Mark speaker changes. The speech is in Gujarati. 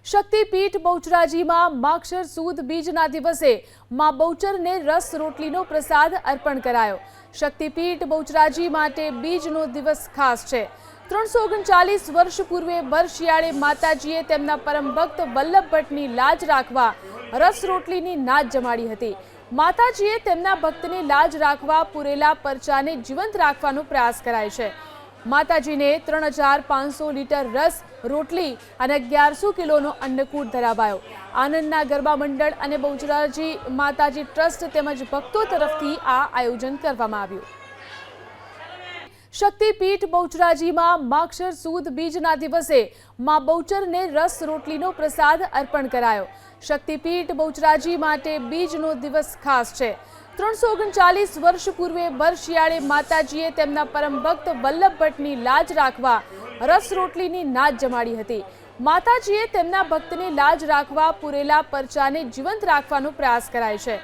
Speaker 1: શક્તિપીઠ બહુચરાજીમાં માગશર સુદ બીજના દિવસે માં બહુચરને રસ રોટલીનો પ્રસાદ અર્પણ કરાયો। શક્તિપીઠ બહુચરાજી માટે બીજનો દિવસ ખાસ છે। 339 વર્ષ પૂર્વે ભર શિયાળે માતાજીએ તેમના પરમ ભક્ત વલ્લભ ભટ્ટની લાજ રાખવા રસ રોટલીની નાદ જમાડી હતી। માતાજીએ તેમના ભક્તની લાજ રાખવા પૂરેલા પરચાને જીવંત રાખવાનો પ્રયાસ કરાય છે। માતાજીને 3500 લીટર રસ રોટલી અને 1100 કિલોનો અન્નકૂટ ધરાવાયો। આનંદના ગરબા મંડળ અને બહુચરાજી માતાજી ટ્રસ્ટ તેમજ ભક્તો તરફથી આ આયોજન કરવામાં આવ્યું। શક્તિપીઠ બહુચરાજીમાં માગશર સુદ બીજના દિવસે માં બહુચરને રસ રોટલીનો પ્રસાદ અર્પણ કરાયો। શક્તિપીઠ બહુચરાજી માટે બીજનો દિવસ ખાસ છે। 339 વર્ષ પૂર્વે ભર શિયાળે માતાજીએ તેમના પરમ ભક્ત વલ્લભ ભટ્ટની લાજ રાખવા રસ રોટલીની નાદ જમાડી હતી। માતાજીએ તેમના ભક્તની લાજ રાખવા પૂરેલા પરચાને જીવંત રાખવાનો પ્રયાસ કરાય છે।